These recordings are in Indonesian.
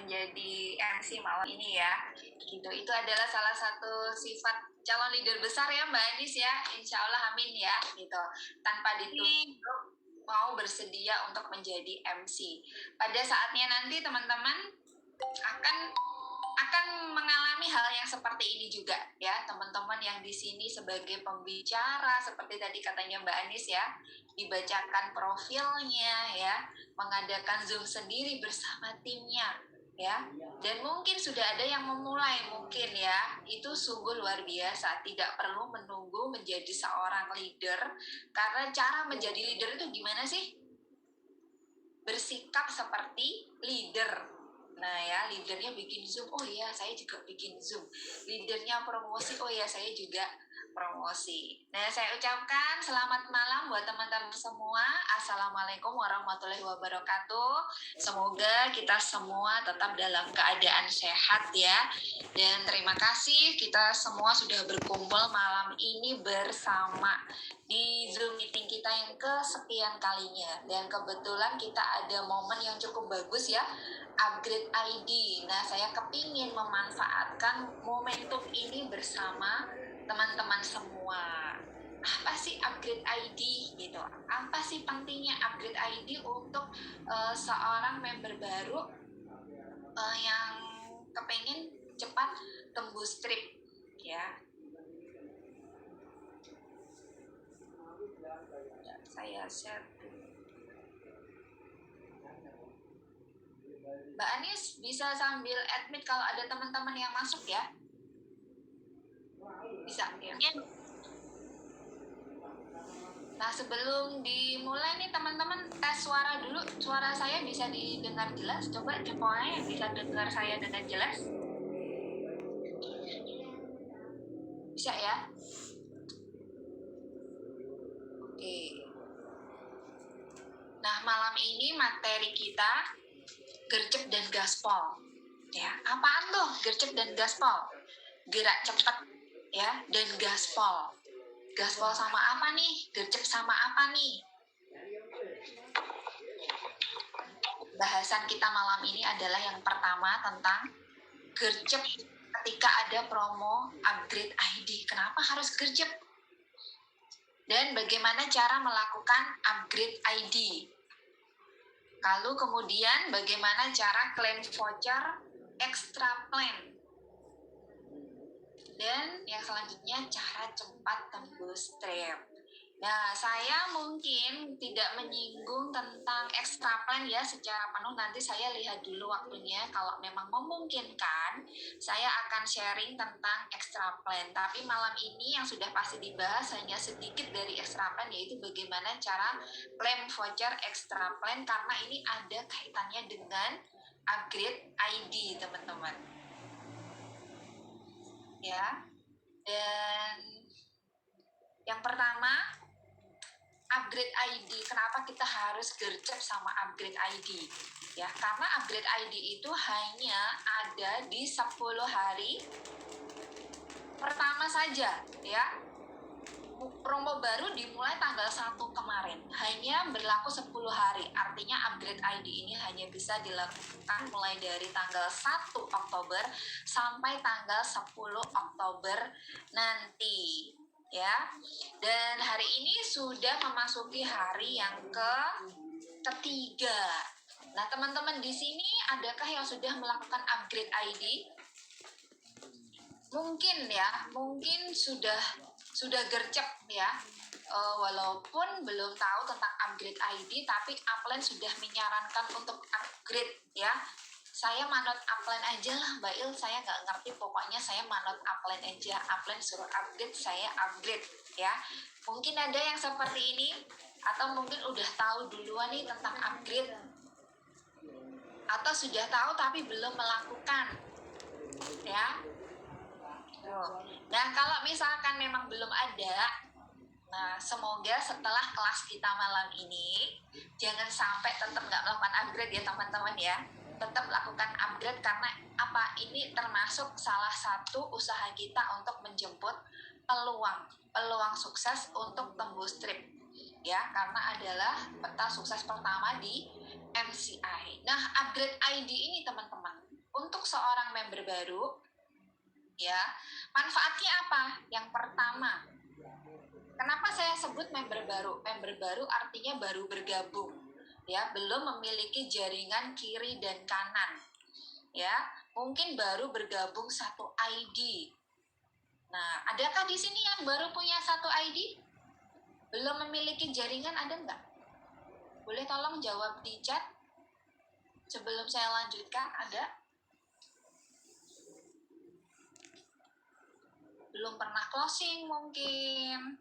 menjadi MC malam ini ya. Gitu. Itu adalah salah satu sifat calon leader besar ya Mbak Anis ya. Insya Allah amin ya. Gitu. Tanpa dituntut mau bersedia untuk menjadi MC. Pada saatnya nanti teman-teman akan mengalami hal yang seperti ini juga ya, teman-teman yang di sini sebagai pembicara seperti tadi katanya Mbak Anis ya, dibacakan profilnya ya, mengadakan Zoom sendiri bersama timnya ya, dan mungkin sudah ada yang memulai mungkin ya, itu sungguh luar biasa. Tidak perlu menunggu menjadi seorang leader, karena cara menjadi leader itu gimana sih? Bersikap seperti leader. Nah ya, leadernya bikin Zoom, oh iya saya juga bikin Zoom. Leadernya promosi, oh iya saya juga promosi. Nah, saya ucapkan selamat malam buat teman-teman semua. Assalamualaikum warahmatullahi wabarakatuh. Semoga kita semua tetap dalam keadaan sehat ya. Dan terima kasih kita semua sudah berkumpul malam ini bersama di Zoom meeting kita yang kesekian kalinya. Dan kebetulan kita ada momen yang cukup bagus ya, upgrade ID. Nah, saya kepingin memanfaatkan momentum ini bersama teman-teman semua. Apa sih upgrade ID gitu? Apa sih pentingnya upgrade ID untuk seorang member baru yang kepingin cepat tembus trip ya? Saya share. Mbak Anis bisa sambil admit kalau ada teman-teman yang masuk ya? Bisa ya? Nah, sebelum dimulai nih teman-teman tes suara dulu. Suara saya bisa didengar jelas? Coba jempolnya yang bisa dengar saya dengan jelas. Bisa ya? Oke. Nah, malam ini materi kita gercep dan gaspol. Ya, apaan tuh gercep dan gaspol? Gerak cepat ya, dan gaspol. Gaspol sama apa nih? Gercep sama apa nih? Bahasan kita malam ini adalah yang pertama tentang gercep ketika ada promo upgrade ID. Kenapa harus gercep? Dan bagaimana cara melakukan upgrade ID? Lalu kemudian bagaimana cara klaim voucher extra plan? Dan yang selanjutnya cara cepat tembus trip. Nah, saya mungkin tidak menyinggung tentang extra plan ya secara penuh. Nanti saya lihat dulu waktunya. Kalau memang memungkinkan, saya akan sharing tentang extra plan. Tapi malam ini yang sudah pasti dibahas hanya sedikit dari extra plan, yaitu bagaimana cara klaim voucher extra plan, karena ini ada kaitannya dengan upgrade ID, teman-teman. Ya, dan yang pertama upgrade ID. Kenapa kita harus gercep sama upgrade ID? Ya, karena upgrade ID itu hanya ada di 10 hari pertama saja ya. Promo baru dimulai tanggal 1 kemarin, hanya berlaku 10 hari. Artinya upgrade ID ini hanya bisa dilakukan mulai dari tanggal 1 Oktober sampai tanggal 10 Oktober nanti ya. Dan hari ini sudah memasuki hari yang ketiga. Nah, teman-teman di sini adakah yang sudah melakukan upgrade ID? Mungkin ya, mungkin sudah gercep ya, walaupun belum tahu tentang upgrade ID, tapi Upline sudah menyarankan untuk upgrade ya. Saya manut Upline aja lah Mbak Il, saya nggak ngerti, pokoknya saya manut Upline aja. Upline suruh upgrade, saya upgrade ya. Mungkin ada yang seperti ini, atau mungkin udah tahu duluan nih tentang upgrade, atau sudah tahu tapi belum melakukan ya. Nah, kalau misalkan memang belum ada, nah semoga setelah kelas kita malam ini jangan sampai tetap nggak melakukan upgrade ya teman-teman ya. Tetap lakukan upgrade, karena apa? Ini termasuk salah satu usaha kita untuk menjemput peluang sukses untuk tembus trip ya, karena adalah peta sukses pertama di MCI. Nah, upgrade ID ini teman-teman, baru, ya. Manfaatnya apa? Yang pertama, kenapa saya sebut member baru? Member baru artinya baru bergabung, ya, belum memiliki jaringan kiri dan kanan, ya. Mungkin baru bergabung satu ID. Nah, adakah di sini yang baru punya satu ID? Belum memiliki jaringan, ada nggak? Boleh tolong jawab di chat sebelum saya lanjutkan. Ada? Belum pernah closing mungkin.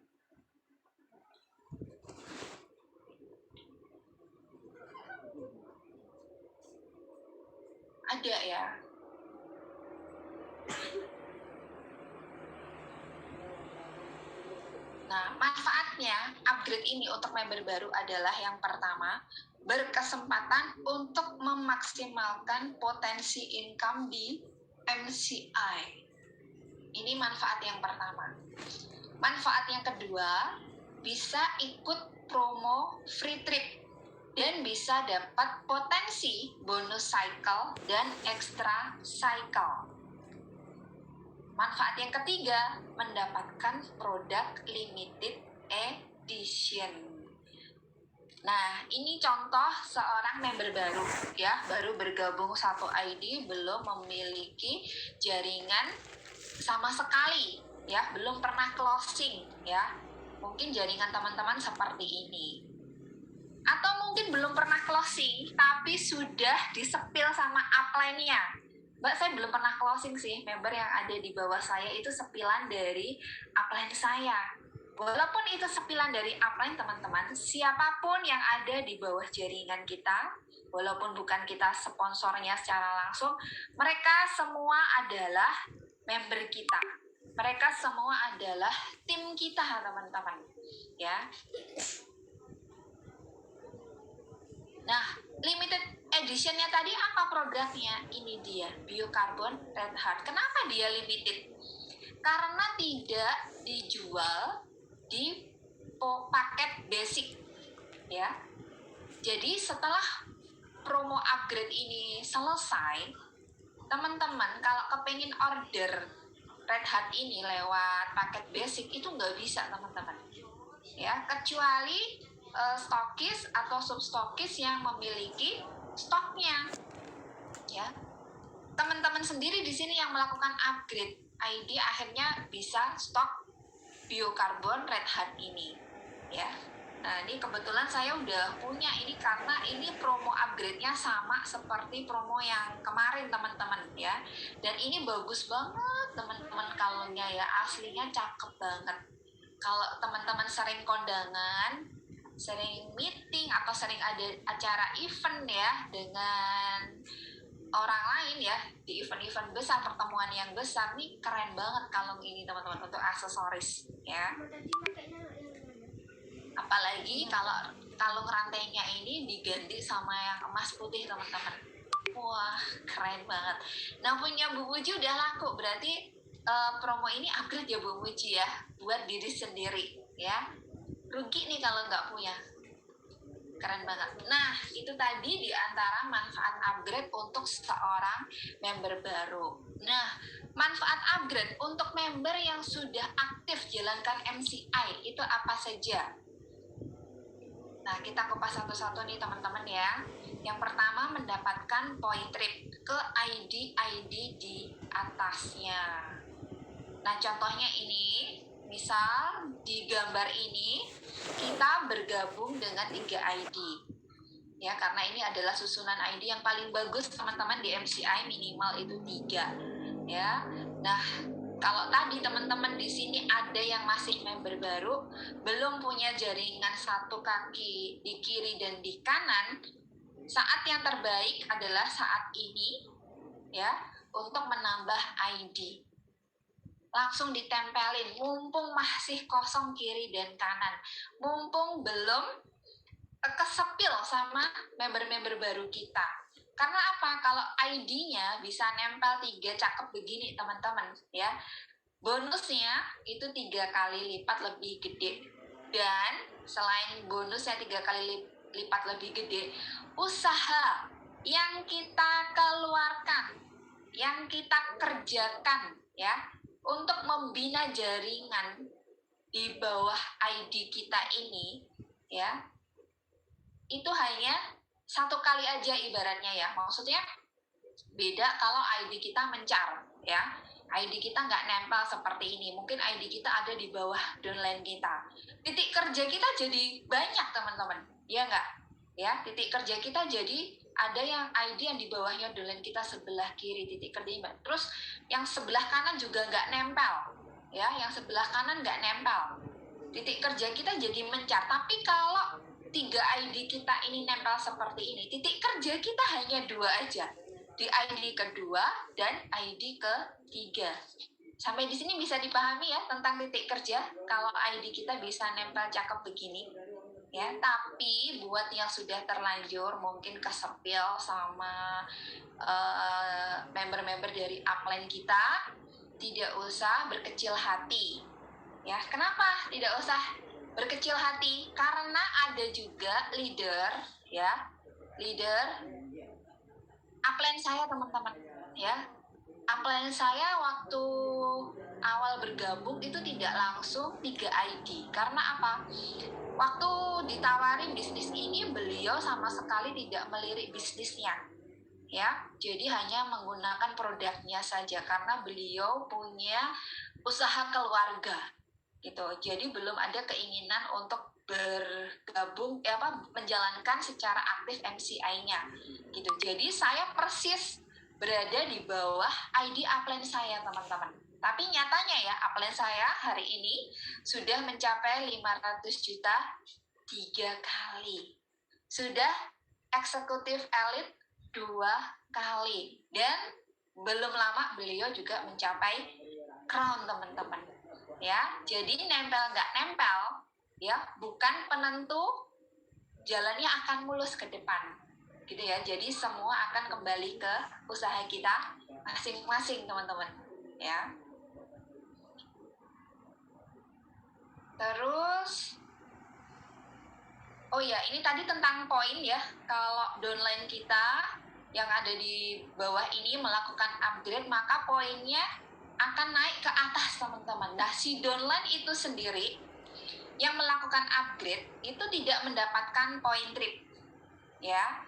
Ada ya? Nah, manfaatnya upgrade ini untuk member baru adalah yang pertama, berkesempatan untuk memaksimalkan potensi income di MCI. Ini manfaat yang pertama. Manfaat yang kedua, bisa ikut promo free trip dan bisa dapat potensi bonus cycle dan extra cycle. Manfaat yang ketiga, mendapatkan produk limited edition. Nah, ini contoh seorang member baru, ya, baru bergabung satu ID, belum memiliki jaringan sama sekali, ya, belum pernah closing, ya. Mungkin jaringan teman-teman seperti ini. Atau mungkin belum pernah closing, tapi sudah disepil sama upline-nya. Mbak, saya belum pernah closing sih. Member yang ada di bawah saya itu sepilan dari upline saya. Walaupun itu sepilan dari upline teman-teman, siapapun yang ada di bawah jaringan kita, walaupun bukan kita sponsornya secara langsung, mereka semua adalah member kita. Mereka semua adalah tim kita, teman-teman. Ya. Nah, limited editionnya tadi apa produknya? Ini dia, Biocarbon Red Heart. Kenapa dia limited? Karena tidak dijual di paket basic, ya. Jadi setelah promo upgrade ini selesai, teman-teman kalau kepengen order Red Heart ini lewat paket basic itu nggak bisa, teman-teman. Ya, kecuali stokis atau substokis yang memiliki stoknya, ya. Teman-teman sendiri di sini yang melakukan upgrade ID akhirnya bisa stok Biocarbon Red Heart ini, ya. Nah, ini kebetulan saya udah punya ini karena ini promo upgrade-nya sama seperti promo yang kemarin, teman-teman, ya. Dan ini bagus banget, teman-teman, kalungnya ya, aslinya cakep banget. Kalau teman-teman sering kondangan, sering meeting atau sering ada acara event ya dengan orang lain ya, di event-event besar, pertemuan yang besar, nih keren banget kalung ini, teman-teman, untuk aksesoris ya. Apalagi kalau kalung rantainya ini diganti sama yang emas putih, teman-teman. Wah, keren banget. Nah, punya Bu Muji udah laku, berarti promo ini upgrade ya Bu Muji ya, buat diri sendiri ya. Rugi nih kalau nggak punya. Keren banget. Nah, itu tadi di antara manfaat upgrade untuk seorang member baru. Nah, manfaat upgrade untuk member yang sudah aktif jalankan MCI itu apa saja? Nah, kita kupas satu-satu nih, teman-teman ya. Yang pertama, mendapatkan point trip ke ID-ID di atasnya. Nah, contohnya ini, misal di gambar ini kita bergabung dengan 3 ID. Ya, karena ini adalah susunan ID yang paling bagus, teman-teman, di MCI minimal itu 3. Ya. Nah, kalau tadi teman-teman di sini ada yang masih member baru, belum punya jaringan satu kaki di kiri dan di kanan, saat yang terbaik adalah saat ini ya, untuk menambah ID. Langsung ditempelin, mumpung masih kosong kiri dan kanan, mumpung belum kesepil sama member-member baru kita. Karena apa? Kalau ID-nya bisa nempel 3 cakep begini, teman-teman ya, bonusnya itu 3 kali lipat lebih gede. Dan selain bonusnya 3 kali lipat lebih gede, usaha yang kita keluarkan, yang kita kerjakan ya untuk membina jaringan di bawah ID kita ini ya, itu hanya satu kali aja ibaratnya ya. Maksudnya beda kalau ID kita mencar ya. ID kita nggak nempel seperti ini. Mungkin ID kita ada di bawah downline kita. Titik kerja kita jadi banyak teman-teman. Ya nggak? Ya, titik kerja kita jadi ada yang ID yang di bawahnya downline kita sebelah kiri titik kerja. Terus yang sebelah kanan juga nggak nempel. Ya, yang sebelah kanan nggak nempel. Titik kerja kita jadi mencar. Tapi kalau 3 ID kita ini nempel seperti ini, titik kerja kita hanya 2 aja, di ID kedua dan ID ketiga. Sampai di sini bisa dipahami ya tentang titik kerja kalau ID kita bisa nempel cakep begini ya. Tapi buat yang sudah terlanjur mungkin kesepil sama member-member dari upline kita, tidak usah berkecil hati ya. Kenapa tidak usah berkecil hati? Karena ada juga leader ya, leader upline saya teman-teman ya. Upline saya waktu awal bergabung itu tidak langsung 3 ID. Karena apa? Waktu ditawari bisnis ini, beliau sama sekali tidak melirik bisnisnya ya. Jadi hanya menggunakan produknya saja karena beliau punya usaha keluarga gitu. Jadi belum ada keinginan untuk bergabung menjalankan secara aktif MCI-nya gitu. Jadi saya persis berada di bawah ID upline saya teman-teman. Tapi nyatanya ya upline saya hari ini sudah mencapai 500 juta 3 kali. Sudah eksekutif elit 2 kali. Dan belum lama beliau juga mencapai crown teman-teman ya. Jadi nempel nggak nempel ya bukan penentu jalannya akan mulus ke depan gitu ya. Jadi semua akan kembali ke usaha kita masing-masing teman-teman ya. Terus oh ya, ini tadi tentang poin ya. Kalau downline kita yang ada di bawah ini melakukan upgrade, maka poinnya akan naik ke atas teman-teman. Nah, si downline itu sendiri yang melakukan upgrade itu tidak mendapatkan poin trip ya.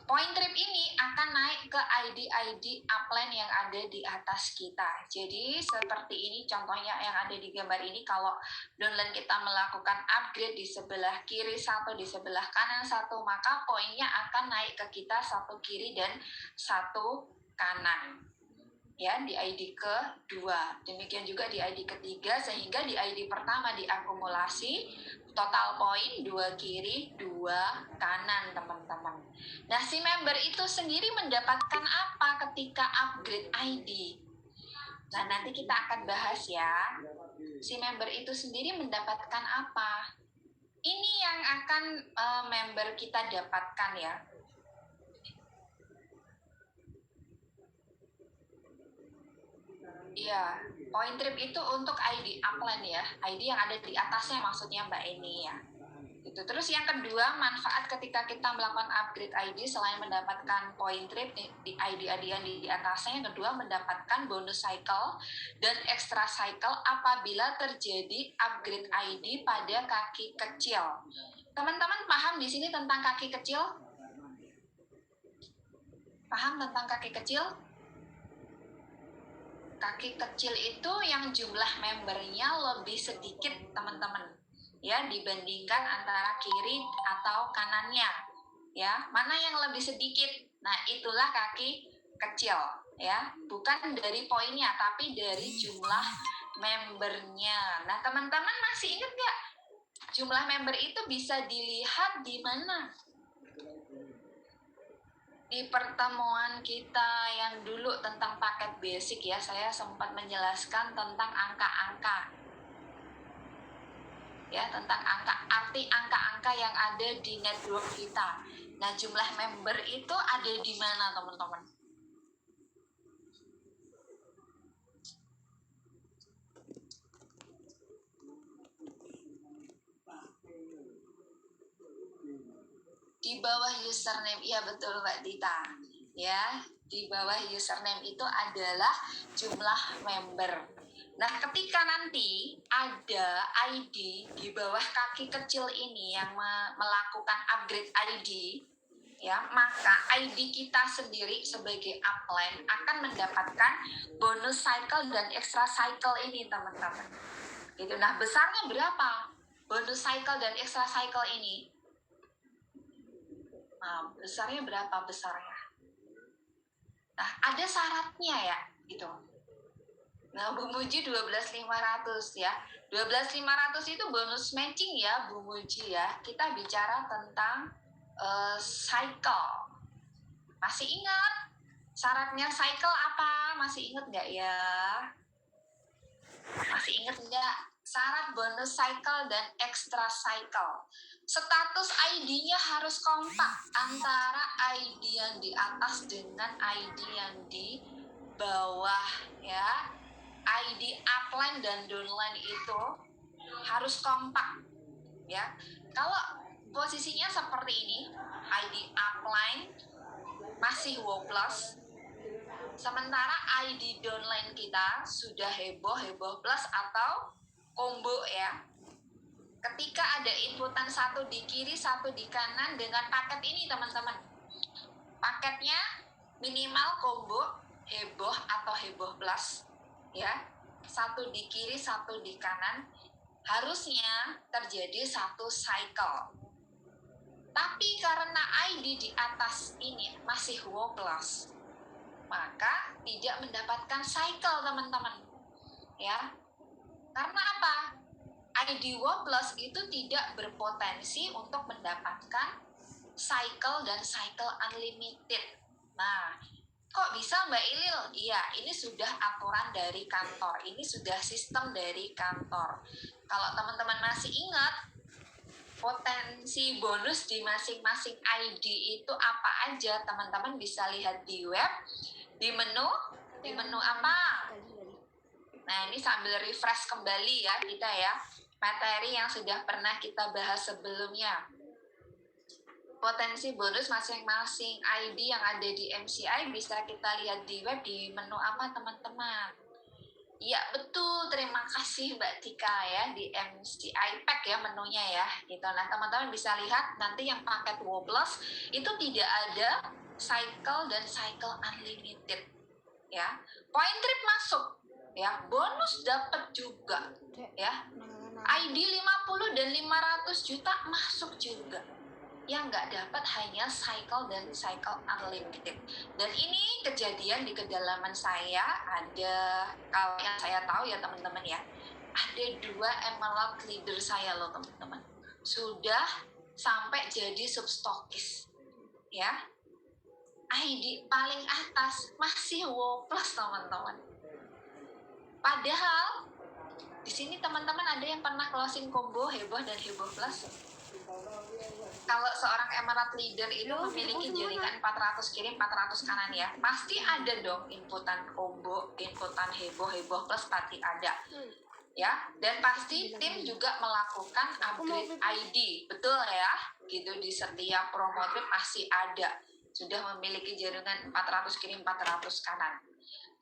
Poin trip ini akan naik ke ID-ID upline yang ada di atas kita. Jadi seperti ini contohnya yang ada di gambar ini. Kalau downline kita melakukan upgrade di sebelah kiri satu, di sebelah kanan satu, maka poinnya akan naik ke kita satu kiri dan satu kanan ya, di ID kedua. Demikian juga di ID ketiga, sehingga di ID pertama diakumulasi total poin 2 kiri 2 kanan teman-teman. Nah, si member itu sendiri mendapatkan apa ketika upgrade ID? Nah, nanti kita akan bahas ya. Si member itu sendiri mendapatkan apa? Ini yang akan member kita dapatkan ya. Iya, point trip itu untuk ID upline ya, ID yang ada di atasnya maksudnya Mbak Eni ya. Gitu. Terus yang kedua, manfaat ketika kita melakukan upgrade ID selain mendapatkan point trip di ID-ID yang di atasnya, yang kedua mendapatkan bonus cycle dan extra cycle apabila terjadi upgrade ID pada kaki kecil. Teman-teman paham di sini tentang kaki kecil? Paham tentang kaki kecil? Kaki kecil itu yang jumlah membernya lebih sedikit teman-teman ya dibandingkan antara kiri atau kanannya ya. Mana yang lebih sedikit? Nah, itulah kaki kecil ya, bukan dari poinnya tapi dari jumlah membernya. Nah, teman-teman masih ingat nggak jumlah member itu bisa dilihat di mana? Di pertemuan kita yang dulu tentang paket basic ya, saya sempat menjelaskan tentang angka-angka ya, tentang arti angka-angka yang ada di network kita. Nah, jumlah member itu ada di mana teman-teman? Di bawah username, ya betul Mbak Dita ya. di bawah username itu adalah jumlah member. Nah, ketika nanti ada ID di bawah kaki kecil ini yang melakukan upgrade ID, ya, maka ID kita sendiri sebagai upline akan mendapatkan bonus cycle dan extra cycle ini, teman-teman. Gitu. Nah, besarnya berapa bonus cycle dan extra cycle ini? Nah, besarnya berapa besarnya? Nah, ada syaratnya ya, gitu. Nah, Bu Muji 12.500 ya. 12.500 itu bonus matching ya, Bu Muji ya. Kita bicara tentang cycle. Masih ingat syaratnya cycle apa? Masih ingat nggak ya? Masih ingat nggak? Syarat bonus cycle dan extra cycle. Status ID-nya harus kompak antara ID yang di atas dengan ID yang di bawah ya. ID upline dan downline itu harus kompak ya. Kalau posisinya seperti ini, ID upline masih WoW plus, sementara ID downline kita sudah heboh plus atau combo ya. Ketika ada inputan satu di kiri, satu di kanan dengan paket ini, teman-teman. Paketnya minimal combo, heboh atau heboh plus ya. Satu di kiri, satu di kanan. Harusnya terjadi satu cycle. Tapi karena ID di atas ini masih WoW plus, maka tidak mendapatkan cycle, teman-teman. Ya. Karena apa? ID WoW plus itu tidak berpotensi untuk mendapatkan cycle dan cycle unlimited. Nah, kok bisa Mbak Ilil? Iya, ini sudah aturan dari kantor. Ini sudah sistem dari kantor. Kalau teman-teman masih ingat, potensi bonus di masing-masing ID itu apa aja, teman-teman bisa lihat di web, di menu apa? Nah, ini sambil refresh kembali ya kita ya, materi yang sudah pernah kita bahas sebelumnya. Potensi bonus masing-masing ID yang ada di MCI bisa kita lihat di web di menu apa, teman-teman? Iya, betul. Terima kasih Mbak Tika ya, di MCI Pack ya menunya ya. Gitu. Nah, teman-teman bisa lihat nanti yang paket WoW Plus itu tidak ada cycle dan cycle unlimited. Ya. Point trip masuk ya, bonus dapat juga ya. ID 50 dan 500 juta masuk juga. Yang nggak dapat hanya cycle dan cycle unlimited. Dan ini kejadian di kedalaman saya ada, kalau yang saya tahu ya teman-teman ya, ada 2 emerald leader saya loh teman-teman, sudah sampai jadi substokis ya. ID paling atas masih WoW plus, teman-teman. Padahal di sini teman-teman ada yang pernah closing combo heboh dan heboh plus? Kalau seorang emerald leader itu memiliki jaringan 400 kiri 400 kanan ya, pasti ada dong inputan combo, inputan heboh plus pasti ada ya. Dan pasti tim juga melakukan upgrade ID, betul ya, gitu. Di setiap promo trip pasti ada, sudah memiliki jaringan 400 kiri 400 kanan.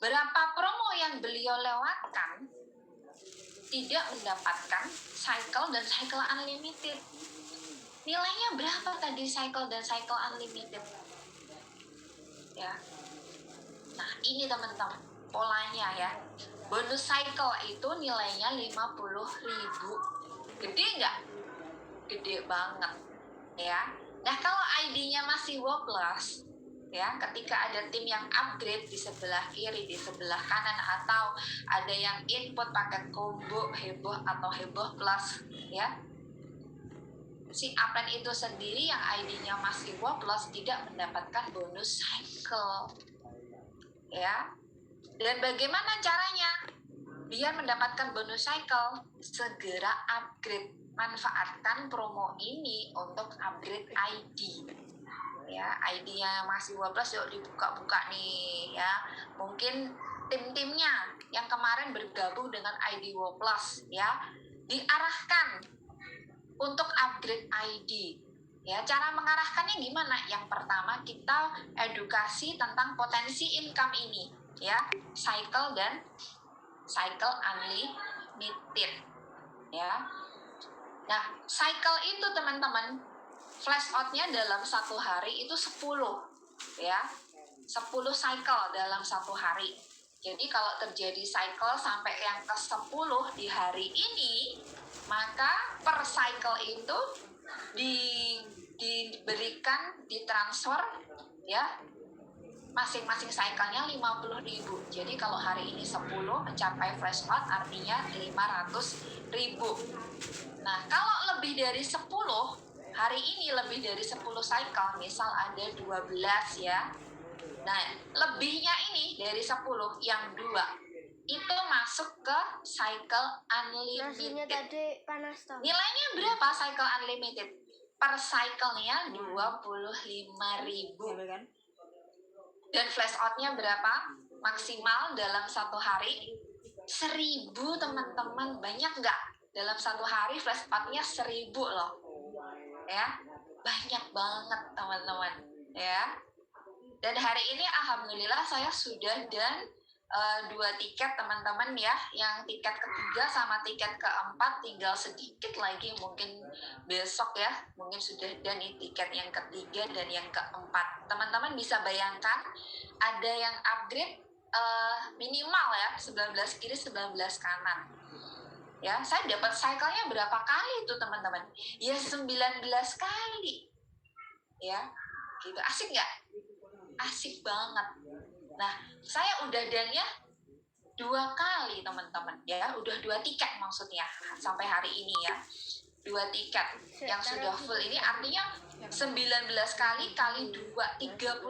Berapa promo yang beliau lewatkan tidak mendapatkan cycle dan cycle unlimited. Nilainya berapa tadi cycle dan cycle unlimited? Ya. Nah, ini teman-teman polanya ya. Bonus cycle itu nilainya 50.000. Gede nggak? Gede banget ya. Nah, kalau ID-nya masih WoW plus ya, ketika ada tim yang upgrade di sebelah kiri, di sebelah kanan, atau ada yang input paket combo heboh atau heboh plus ya, si upline itu sendiri yang ID-nya masih WoW plus tidak mendapatkan bonus cycle ya. Dan bagaimana caranya biar mendapatkan bonus cycle? Segera upgrade, manfaatkan promo ini untuk upgrade ID ya. ID-nya masih WoW plus, yuk dibuka-buka nih ya. Mungkin tim-timnya yang kemarin bergabung dengan ID WoW plus ya, diarahkan untuk upgrade ID Ya, cara mengarahkannya gimana? Yang pertama kita edukasi tentang potensi income ini, ya, cycle dan cycle unlimited, ya. Nah, cycle itu teman-teman, flash out-nya dalam satu hari itu 10, ya, 10 cycle dalam satu hari. Jadi kalau terjadi cycle sampai yang ke-10 di hari ini, maka per cycle itu diberikan, ditransfer, ya, masing-masing cycle-nya 50.000. Jadi kalau hari ini 10 mencapai flash out artinya 500.000. Nah, kalau lebih dari 10, hari ini lebih dari 10 cycle, misal ada 12 ya. Nah, lebihnya ini dari 10, yang 2 itu masuk ke cycle unlimited. Tadi panas toh. Nilainya berapa cycle unlimited? Per cycle-nya 25.000. Dan flash out-nya berapa? Maksimal dalam satu hari 1.000, teman-teman. Banyak nggak? Dalam satu hari flash out-nya 1.000 loh. Ya, banyak banget teman-teman. Ya. Dan hari ini alhamdulillah saya sudah dan 2 tiket teman-teman ya, yang tiket ketiga sama tiket keempat tinggal sedikit lagi, mungkin besok ya, mungkin sudah dan tiket yang ketiga dan yang keempat. Teman-teman bisa bayangkan ada yang upgrade minimal ya 19 kiri 19 kanan. Ya, saya dapat cycle-nya berapa kali itu teman-teman? Ya 19 kali. Ya, gitu. Asik nggak? Asik banget. Nah, saya udah dannya 2 kali teman-teman ya, udah 2 tiket maksudnya sampai hari ini ya, 2 tiket yang sudah full ini artinya 19 kali kali 2, 38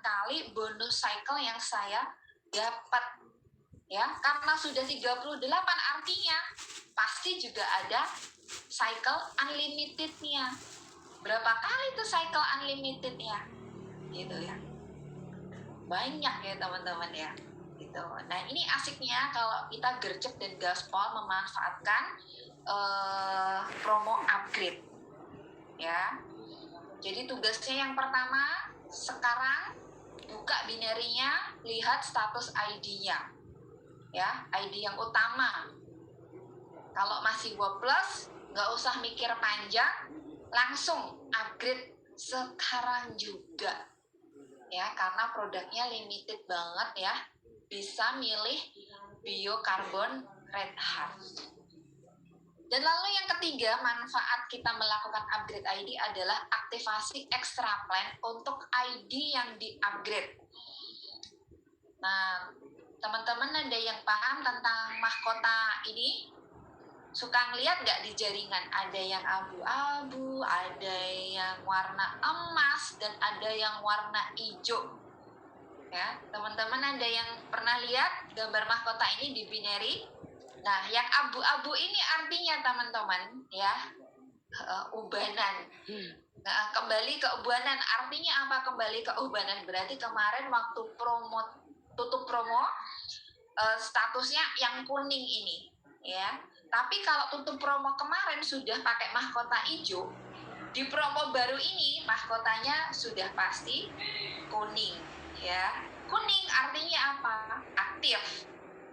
kali bonus cycle yang saya dapat ya, karena sudah 38 artinya pasti juga ada cycle unlimitednya. Berapa kali tuh cycle unlimitednya gitu ya, banyak ya teman-teman ya gitu. Nah, ini asiknya kalau kita gercep dan gaspol memanfaatkan promo upgrade ya. Jadi tugasnya yang pertama, sekarang buka binary-nya, lihat status ID-nya ya, ID yang utama. Kalau masih WOW plus nggak usah mikir panjang, langsung upgrade sekarang juga ya, karena produknya limited banget ya, bisa milih biokarbon red heart. Dan lalu yang ketiga, manfaat kita melakukan upgrade ID adalah aktivasi extra plan untuk ID yang di-upgrade. Nah, teman-teman ada yang paham tentang mahkota ini? Suka ngeliat nggak di jaringan? Ada yang abu-abu, ada yang warna emas, dan ada yang warna hijau. Ya, teman-teman ada yang pernah lihat gambar mahkota ini di binary? Nah, yang abu-abu ini artinya teman-teman ya, ubanan. Nah, kembali ke ubanan artinya apa? Kembali ke ubanan berarti kemarin waktu tutup promo statusnya yang kuning ini ya. Tapi kalau tutup promo kemarin sudah pakai mahkota hijau, di promo baru ini mahkotanya sudah pasti kuning ya. Kuning artinya apa? Aktif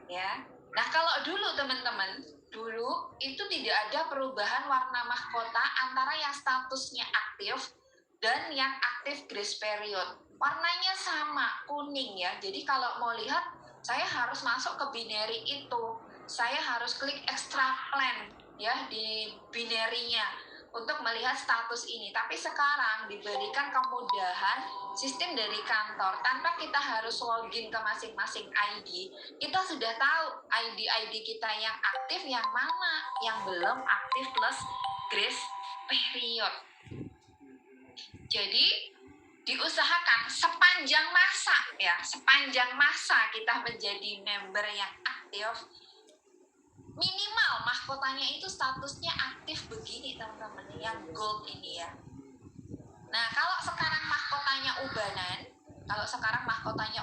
ya. Nah, kalau dulu teman-teman, dulu itu tidak ada perubahan warna mahkota antara yang statusnya aktif dan yang aktif grace period. Warnanya sama, kuning ya. Jadi kalau mau lihat, saya harus masuk ke binary itu. Saya harus klik extra plan ya di binary-nya untuk melihat status ini. Tapi sekarang diberikan kemudahan sistem dari kantor, tanpa kita harus login ke masing-masing ID. Kita sudah tahu ID kita yang aktif yang mana, yang belum aktif plus grace period. Jadi diusahakan sepanjang masa kita menjadi member yang aktif, minimal mahkotanya itu statusnya aktif begini teman-teman, yang gold ini ya. Nah, kalau sekarang mahkotanya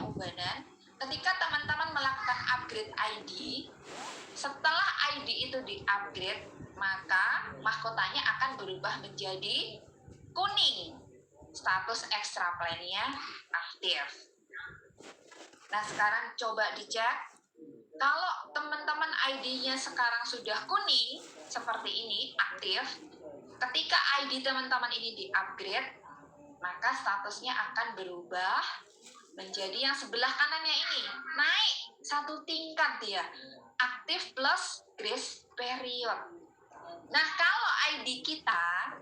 ubanan, ketika teman-teman melakukan upgrade ID, setelah ID itu di-upgrade, maka mahkotanya akan berubah menjadi kuning, status extra plan-nya aktif. Nah, sekarang coba dicek. Kalau teman-teman ID-nya sekarang sudah kuning, seperti ini, aktif, ketika ID teman-teman ini di-upgrade, maka statusnya akan berubah menjadi yang sebelah kanannya ini. Naik satu tingkat dia. Aktif plus grace period. Nah, kalau ID kita,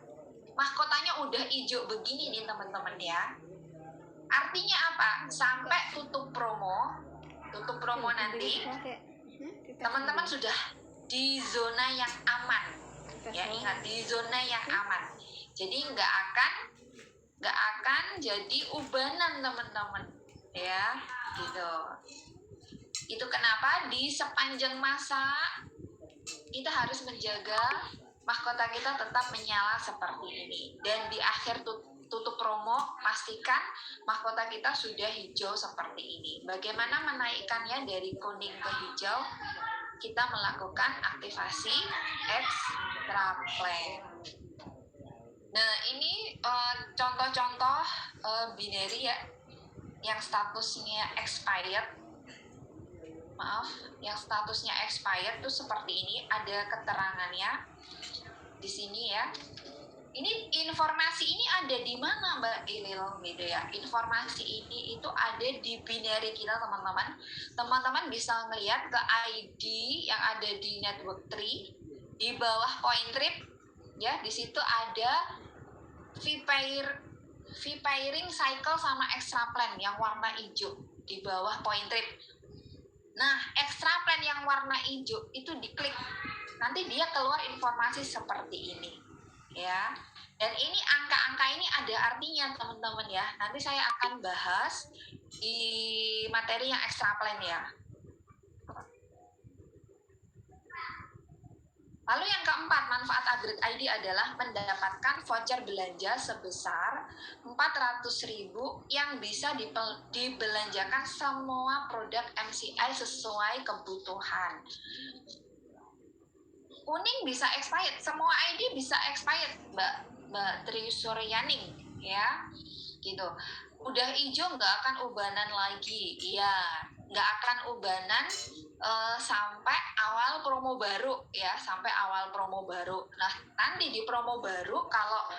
mahkotanya udah hijau begini nih teman-teman ya. Artinya apa? Sampai tutup promo nanti, teman-teman sudah di zona yang aman. Ya, ingat, di zona yang aman. Jadi nggak akan jadi ubanan teman-teman. Ya, gitu. Itu kenapa di sepanjang masa kita harus menjaga mahkota kita tetap menyala seperti ini. Dan di akhir tutup promo, pastikan mahkota kita sudah hijau seperti ini. Bagaimana menaikkannya dari kuning ke hijau? Kita melakukan aktivasi extra plan. Nah, ini contoh-contoh binary ya, yang statusnya expired. Yang statusnya expired itu seperti ini, ada keterangannya di sini ya. Ini informasi ini ada di mana Mbak Ilil gitu ya. Informasi ini itu ada di binary kita teman-teman. Teman-teman bisa melihat ke ID yang ada di network tree di bawah point trip ya. Di situ ada V-pairing cycle sama extra plan yang warna hijau di bawah point trip. Nah, extra plan yang warna hijau itu diklik, nanti dia keluar informasi seperti ini. Ya, dan ini angka-angka ini ada artinya teman-teman ya. Nanti saya akan bahas di materi yang extra plan ya. Lalu yang keempat, manfaat upgrade ID adalah mendapatkan voucher belanja sebesar 400.000 yang bisa dibelanjakan semua produk MCI sesuai kebutuhan. Kuning bisa expired, semua ID bisa expired, Mbak Tri Suryaning ya, gitu. Udah hijau nggak akan ubanan lagi, ya nggak akan ubanan sampai awal promo baru ya, sampai awal promo baru. Nah, nanti di promo baru kalau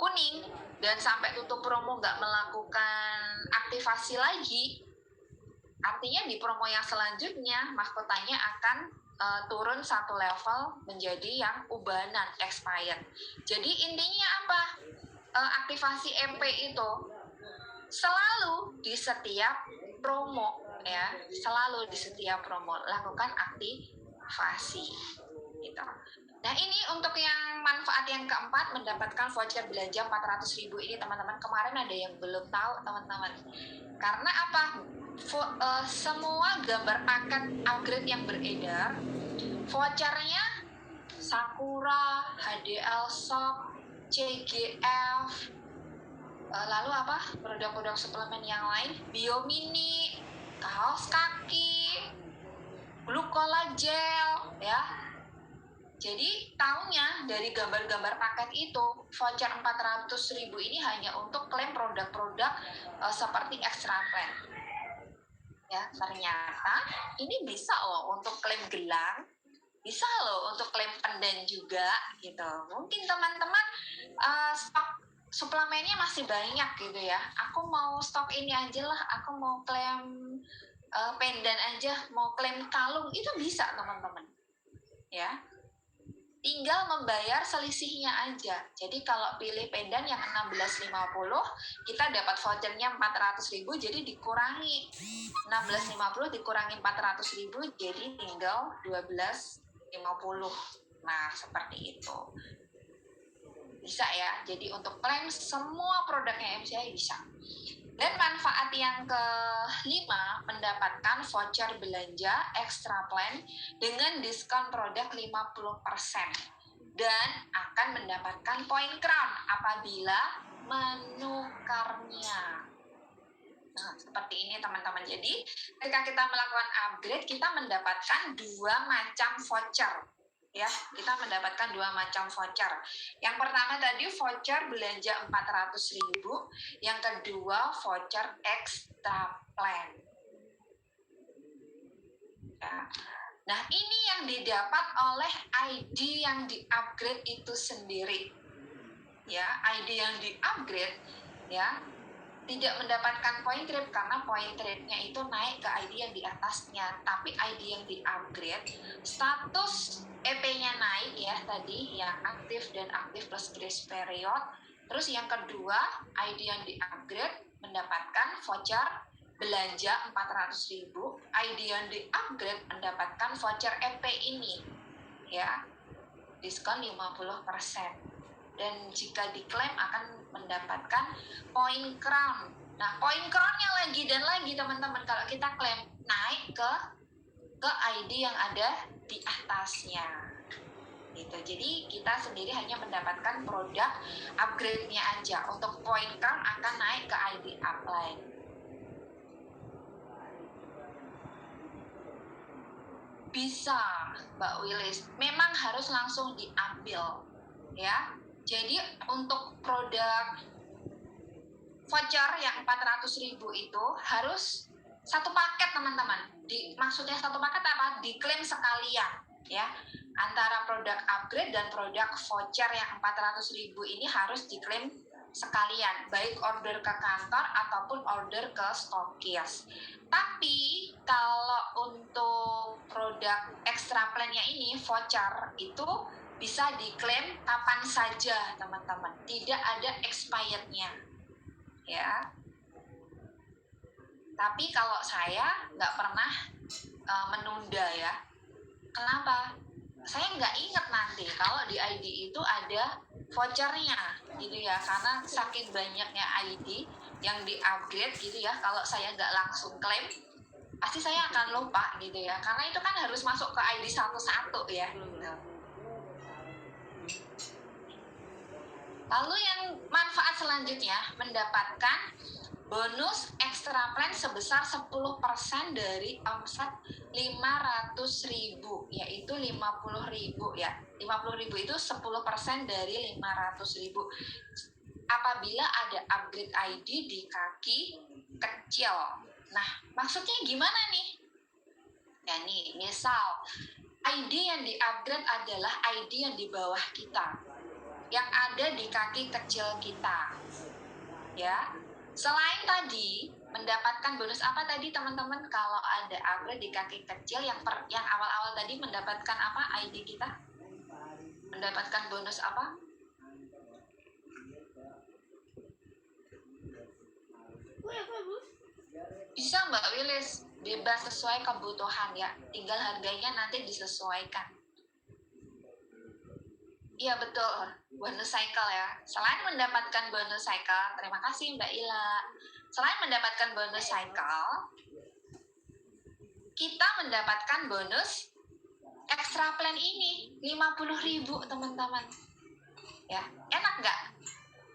kuning dan sampai tutup promo nggak melakukan aktivasi lagi, artinya di promo yang selanjutnya mahkotanya akan turun satu level menjadi yang ubanan expired. Jadi intinya apa? Aktivasi MP itu selalu di setiap promo ya, selalu di setiap promo lakukan aktivasi gitu. Nah, ini untuk yang manfaat yang keempat, mendapatkan voucher belanja 400.000 ini teman-teman. Kemarin ada yang belum tahu teman-teman. Karena apa? Semua gambar paket upgrade yang beredar, vouchernya Sakura, HDL Shop, CGF, lalu apa? Produk-produk suplemen yang lain, Biomini, kaos kaki, Glucola Gel, ya. Jadi tahunya dari gambar-gambar paket itu, voucher 400.000 ini hanya untuk klaim produk-produk seperti extra plan. Ya, ternyata ini bisa loh untuk klaim gelang, bisa loh untuk klaim pendan juga gitu. Mungkin teman-teman stok suplemennya masih banyak gitu ya. Aku mau stok ini aja lah, aku mau klaim pendan aja, mau klaim kalung, itu bisa teman-teman. Ya. Tinggal membayar selisihnya aja. Jadi kalau pilih pendan yang 1650, kita dapat vouchernya 400.000, jadi dikurangi 1650 dikurangi 400.000, jadi tinggal 1250. Nah, seperti itu. Bisa ya. Jadi untuk klaim semua produknya MCI bisa. Dan manfaat yang kelima, mendapatkan voucher belanja extra plan dengan diskon produk 50% dan akan mendapatkan poin crown apabila menukarnya. Nah, seperti ini teman-teman. Jadi ketika kita melakukan upgrade, kita mendapatkan dua macam voucher. ya, kita mendapatkan 2 macam voucher. Yang pertama tadi voucher belanja 400.000, yang kedua voucher extra plan. Ya. Nah, ini yang didapat oleh ID yang di-upgrade itu sendiri. Ya, ID yang di-upgrade ya tidak mendapatkan point trade karena point trade-nya itu naik ke ID yang di atasnya, tapi ID yang di-upgrade status EP-nya naik ya tadi yang aktif dan aktif plus grace period. Terus yang kedua, ID yang di-upgrade mendapatkan voucher belanja 400.000, ID yang di-upgrade mendapatkan voucher EP ini ya, diskon 50%. Dan jika diklaim akan mendapatkan poin crown. Nah, poin crownnya lagi dan lagi teman-teman kalau kita klaim naik ke ID yang ada di atasnya. Gitu. Jadi kita sendiri hanya mendapatkan produk upgrade-nya aja. Untuk poin crown akan naik ke ID upline. Bisa, Mbak Willis. Memang harus langsung diambil, ya. Jadi untuk produk voucher yang 400.000 itu harus satu paket teman-teman. Maksudnya satu paket apa? Diklaim sekalian ya. Antara produk upgrade dan produk voucher yang 400.000 ini harus diklaim sekalian, baik order ke kantor ataupun order ke stokis. Tapi kalau untuk produk extra plan-nya ini voucher itu bisa diklaim kapan saja teman-teman, tidak ada expirednya ya. Tapi kalau saya nggak pernah menunda ya. Kenapa? Saya nggak ingat nanti kalau di ID itu ada vouchernya gitu ya, karena saking banyaknya ID yang di upgrade gitu ya. Kalau saya nggak langsung klaim pasti saya akan lupa gitu ya, karena itu kan harus masuk ke ID satu-satu ya gitu. Lalu yang manfaat selanjutnya mendapatkan bonus extra plan sebesar 10% dari omset 500.000, yaitu 50.000 ya. 50.000 itu 10% dari 500.000. Apabila ada upgrade ID di kaki kecil. Nah, maksudnya gimana nih? Ya nih, misal ID yang di-upgrade adalah ID yang di bawah kita, yang ada di kaki kecil kita. Ya. Selain tadi mendapatkan bonus apa tadi teman-teman, kalau ada upgrade di kaki kecil yang awal-awal tadi mendapatkan apa ID kita? Mendapatkan bonus apa? Bisa Mbak Willis, bebas sesuai kebutuhan ya, tinggal harganya nanti disesuaikan. Iya betul, bonus cycle ya. Selain mendapatkan bonus cycle, terima kasih Mbak Ila. Selain mendapatkan bonus cycle, kita mendapatkan bonus extra plan ini 50.000 teman-teman. Ya, enak nggak?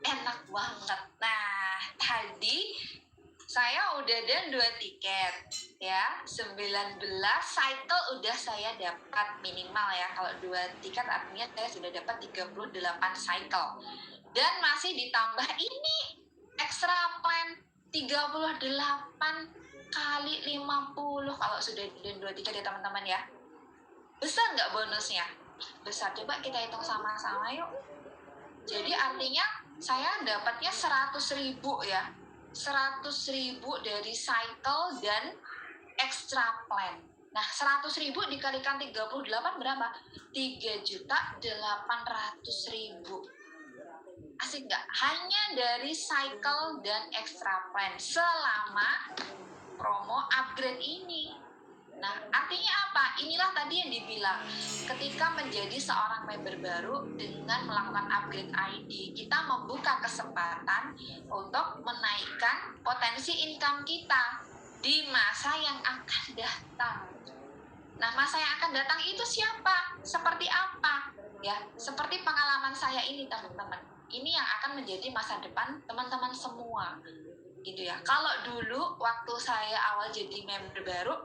Enak banget. Nah, tadi saya udah ada 2 tiket ya, 19 cycle udah saya dapat minimal ya. Kalau 2 tiket artinya saya sudah dapat 38 cycle. Dan masih ditambah ini extra plan 38 kali 50 kalau sudah dan 2 tiket ya teman-teman ya. Besar nggak bonusnya? Besar. Coba kita hitung sama-sama yuk. Jadi artinya saya dapatnya 100.000 ya. 100.000 dari cycle dan extra plan. Nah, 100.000 dikalikan 38 berapa? 3.800.000. Asik nggak? Hanya dari cycle dan extra plan selama promo upgrade ini. Nah, artinya apa? Inilah tadi yang dibilang, ketika menjadi seorang member baru dengan melakukan upgrade ID, kita membuka kesempatan untuk menaikkan potensi income kita di masa yang akan datang. Nah, masa yang akan datang itu siapa? Seperti apa? Ya, seperti pengalaman saya ini teman-teman. Ini yang akan menjadi masa depan teman-teman semua. Gitu ya. Kalau dulu waktu saya awal jadi member baru,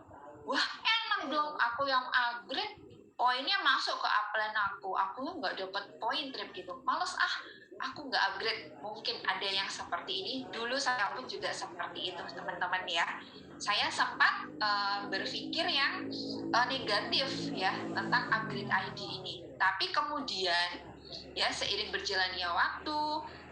wah enak dong, aku yang upgrade poinnya masuk ke upline aku nggak dapat poin trip gitu, males aku nggak upgrade. Mungkin ada yang seperti ini, dulu saya pun juga seperti itu teman-teman ya. Saya sempat berpikir yang negatif ya tentang upgrade ID ini, tapi kemudian ya seiring berjalannya waktu,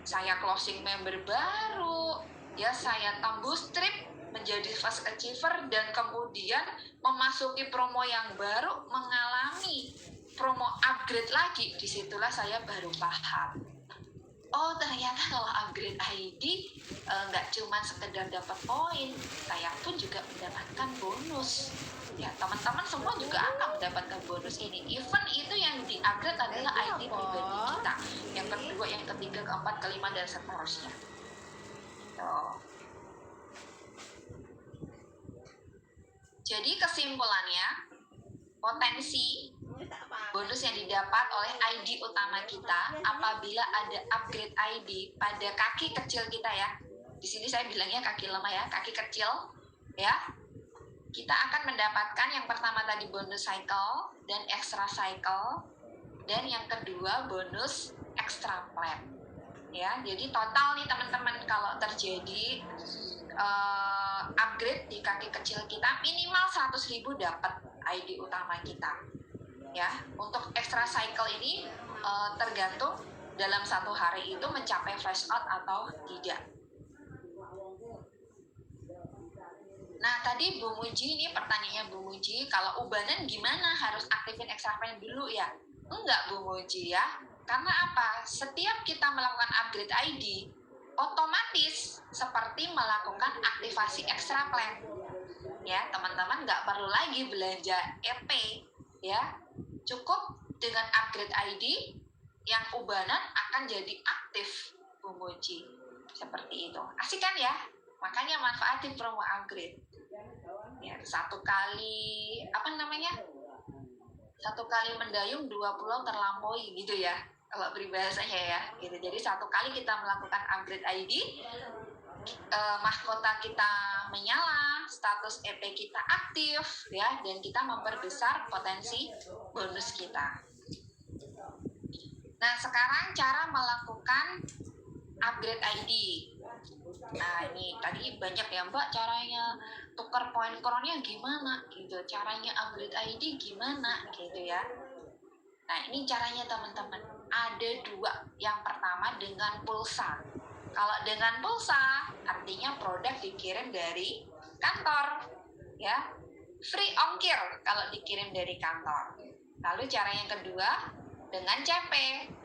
saya closing member baru, ya saya tembus trip menjadi fast achiever, dan kemudian memasuki promo yang baru, mengalami promo upgrade lagi. Disitulah saya baru paham, oh ternyata kalau upgrade ID nggak cuma sekedar dapat poin, saya pun juga mendapatkan bonus. Ya teman-teman semua juga akan mendapatkan bonus ini. Even itu yang di-upgrade adalah ID pribadi kita, yang kedua, yang ketiga, keempat, kelima, dan seterusnya. Jadi kesimpulannya, potensi bonus yang didapat oleh ID utama kita apabila ada upgrade ID pada kaki kecil kita ya. Di sini saya bilangnya kaki lemah ya, kaki kecil ya. Kita akan mendapatkan yang pertama tadi bonus cycle dan extra cycle, dan yang kedua bonus extra plan. Ya, jadi total nih teman-teman, kalau terjadi upgrade di kaki kecil kita, minimal 100.000 dapat ID utama kita. Ya, untuk extra cycle ini tergantung dalam satu hari itu mencapai flash out atau tidak. Nah, tadi Bu Muji, ini pertanyaannya Bu Muji, kalau ubanan gimana? Harus aktifin extra plan dulu ya? Enggak Bu Muji ya, karena apa? Setiap kita melakukan upgrade ID, otomatis seperti melakukan aktivasi extra plan. Ya, teman-teman nggak perlu lagi belanja EP ya. Cukup dengan upgrade ID, yang ubanan akan jadi aktif Bu Muji. Seperti itu. Asik kan ya? Makanya manfaatin promo upgrade. Ya, satu kali mendayung 2 pulau terlampaui gitu ya, kalau peribahasanya ya gitu. Jadi satu kali kita melakukan upgrade ID, mahkota kita menyala, status EP kita aktif ya, dan kita memperbesar potensi bonus kita. Nah, sekarang cara melakukan upgrade ID. Nah, ini tadi banyak ya Mbak, caranya tukar poin kronnya gimana gitu, caranya upgrade ID gimana gitu ya. Nah, ini caranya teman-teman, ada dua. Yang pertama dengan pulsa. Kalau dengan pulsa artinya produk dikirim dari kantor ya, free ongkir kalau dikirim dari kantor. Lalu cara yang kedua dengan CP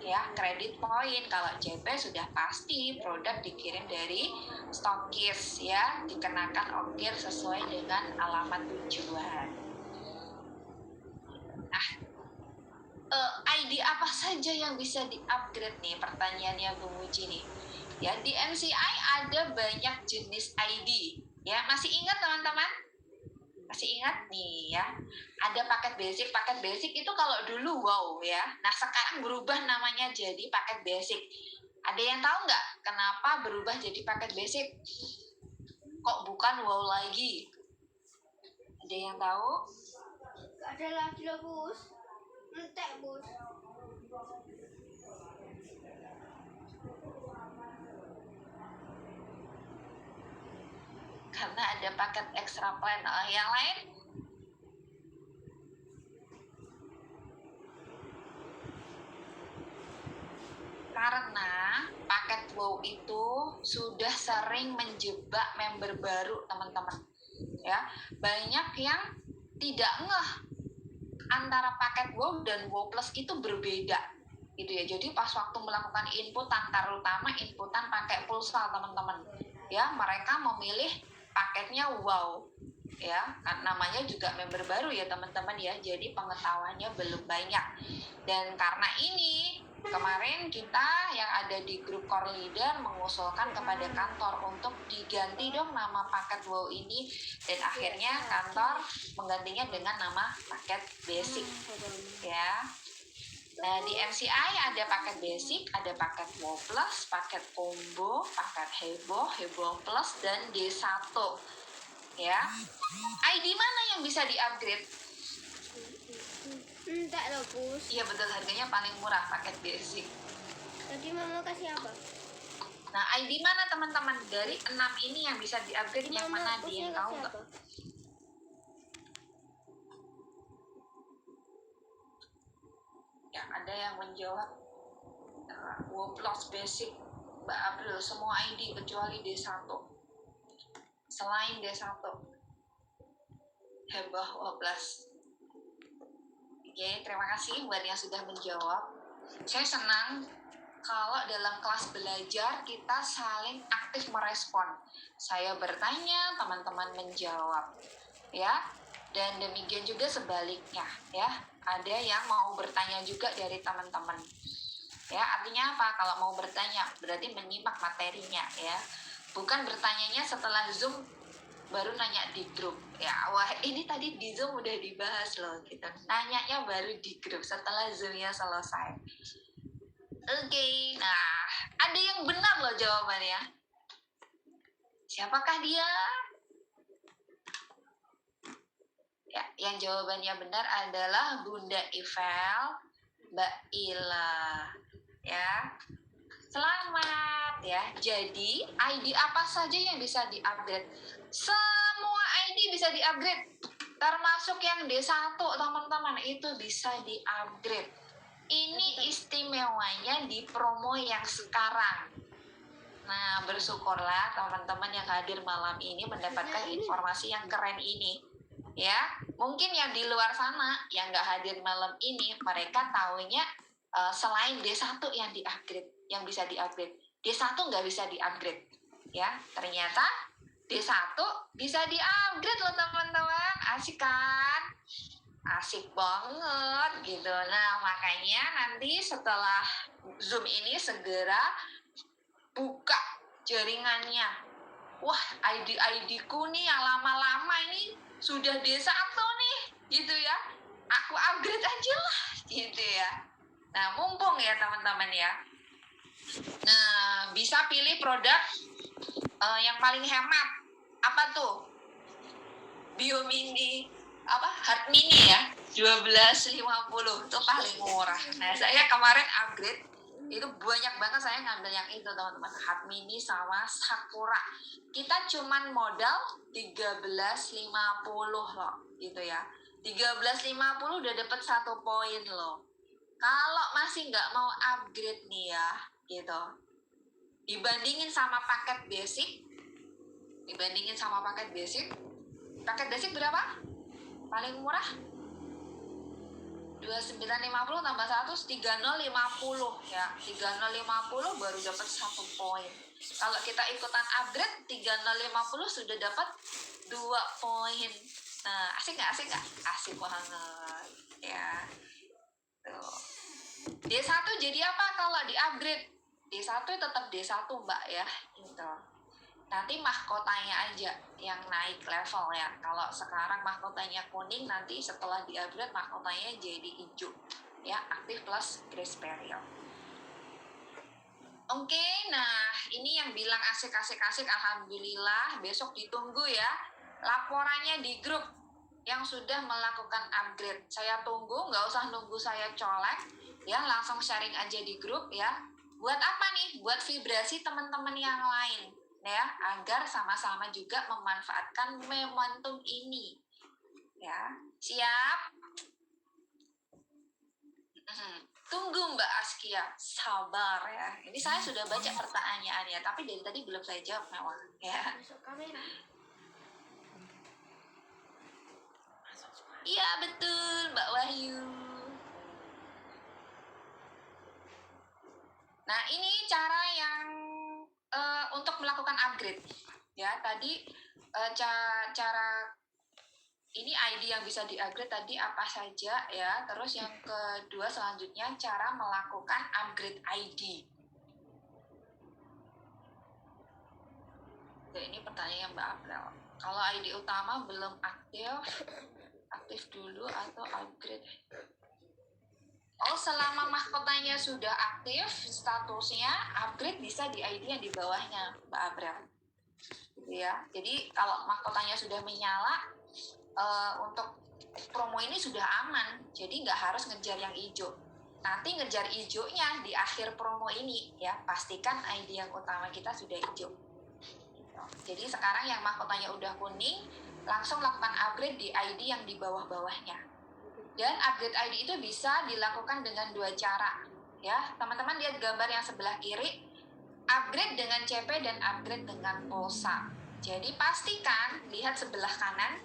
ya, kredit poin. Kalau CP sudah pasti produk dikirim dari stokis ya, dikenakan ongkir sesuai dengan alamat tujuan. Nah, ID apa saja yang bisa di-upgrade nih, pertanyaannya Bu Muji nih. Ya, di MCI ada banyak jenis ID. Ya, masih ingat teman-teman? Masih ingat nih ya, ada paket basic. Paket basic itu kalau dulu wow ya, nah sekarang berubah namanya jadi paket basic. Ada yang tahu nggak kenapa berubah jadi paket basic? Kok bukan wow lagi? Ada yang tahu? Ada lagi loh bos, entek bos. Karena ada paket extra plan. Yang lain? Karena paket wow itu sudah sering menjebak member baru teman-teman ya. Banyak yang tidak ngeh antara paket wow dan wow plus itu berbeda gitu ya. Jadi pas waktu melakukan inputan, terutama inputan pakai pulsa teman-teman ya, mereka memilih paketnya wow ya, namanya juga member baru ya teman-teman ya, jadi pengetahuannya belum banyak. Dan karena ini kemarin kita yang ada di grup core leader mengusulkan kepada kantor untuk diganti dong nama paket wow ini, dan akhirnya kantor menggantinya dengan nama paket basic ya. Nah, di MCI ada paket basic, ada paket wow plus, paket combo, paket heboh, heboh plus, dan D1 ya. ID mana yang bisa di-upgrade? Enggak loh, Bus. Iya betul, harganya paling murah paket basic. Tadi mama kasih apa? Nah, ID mana teman-teman? Dari 6 ini yang bisa di-upgrade yang Mama mana? Dia busnya yang tahu kasih nggak? apa? Ya, ada yang menjawab Woplos basic Mbak April, semua ID kecuali D1. Selain D1. Heboh Woplos. Oke, terima kasih buat yang sudah menjawab. Saya senang kalau dalam kelas belajar kita saling aktif merespon. Saya bertanya, teman-teman menjawab. Ya, dan demikian juga sebaliknya, ya. Ada yang mau bertanya juga dari teman-teman. Ya, artinya apa? Kalau mau bertanya, berarti menyimak materinya, ya. Bukan bertanyanya setelah Zoom baru nanya di grup. Ya, wah ini tadi di Zoom udah dibahas loh, gitu. Nanyanya baru di grup setelah Zoom-nya selesai. Oke, nah ada yang benar loh jawabannya. Siapakah dia? Ya, yang jawabannya benar adalah Bunda Ivel, Mbak Ila. Ya, selamat ya. Jadi ID apa saja yang bisa di-upgrade? Semua ID bisa di-upgrade, termasuk yang D1 teman-teman, itu bisa di-upgrade. Ini istimewanya di promo yang sekarang. Nah, bersyukurlah teman-teman yang hadir malam ini mendapatkan informasi yang keren ini. Ya, mungkin yang di luar sana yang nggak hadir malam ini, mereka taunya selain D1 yang di-upgrade, yang bisa di-upgrade. D1 nggak bisa di-upgrade. Ya, ternyata D1 bisa di-upgrade loh teman-teman. Asik kan? Asik banget gitu. Nah, makanya nanti setelah Zoom ini segera buka jaringannya. Wah, ID-ID-ku nih yang lama-lama ini sudah D1 nih, gitu ya. Aku upgrade aja lah, gitu ya. Nah, mumpung ya teman-teman ya. Nah, bisa pilih produk yang paling hemat. Apa tuh? Biomini, Heart Mini ya, 1250 itu paling murah. Nah, saya kemarin upgrade itu banyak banget, saya ngambil yang itu teman-teman, Heart Mini sama Sakura. Kita cuman modal 1350 loh, gitu ya. 1350 udah dapat 1 poin loh. Kalau masih nggak mau upgrade nih ya, gitu, dibandingin sama paket basic, paket basic berapa? Paling murah 2950 tambah 100 3050 ya. 3050 baru dapat 1 poin. Kalau kita ikutan upgrade 3050 sudah dapat 2 poin. Nah, asik nggak? Asik banget ya. Tuh. D1 jadi apa kalau di upgrade? D1 tetap D1 Mbak ya, gitu. Nanti mahkotanya aja yang naik level ya. Kalau sekarang mahkotanya kuning, nanti setelah di-upgrade mahkotanya jadi hijau. Ya, aktif plus grace period. Oke, nah ini yang bilang asik, alhamdulillah. Besok ditunggu ya laporannya di grup yang sudah melakukan upgrade. Saya tunggu, nggak usah nunggu saya colek, ya langsung sharing aja di grup ya. Buat apa nih? Buat vibrasi teman-teman yang lain ya, agar sama-sama juga memanfaatkan momentum ini. Ya, siap? Tunggu Mbak Askia, sabar ya. Ini saya sudah baca pertanyaannya, tapi dari tadi belum saya jawab mewah ya. Masuk kamera. Iya betul Mbak Wahyu. Nah ini cara yang untuk melakukan upgrade ya. Tadi cara ini ID yang bisa di-upgrade tadi apa saja ya. Terus yang kedua selanjutnya cara melakukan upgrade ID. Oke, ini pertanyaan Mbak April. Kalau ID utama belum aktif dulu atau upgrade? Oh, selama mahkotanya sudah aktif, statusnya upgrade bisa di ID yang di bawahnya, Mbak April. Gitu ya. Jadi kalau mahkotanya sudah menyala, untuk promo ini sudah aman, jadi nggak harus ngejar yang hijau. Nanti ngejar hijaunya di akhir promo ini ya, pastikan ID yang utama kita sudah hijau. Jadi sekarang yang mahkotanya udah kuning, langsung lakukan upgrade di ID yang di bawah-bawahnya. Dan upgrade ID itu bisa dilakukan dengan 2 cara. Ya, teman-teman lihat gambar yang sebelah kiri, upgrade dengan CP dan upgrade dengan pulsa. Jadi pastikan lihat sebelah kanan,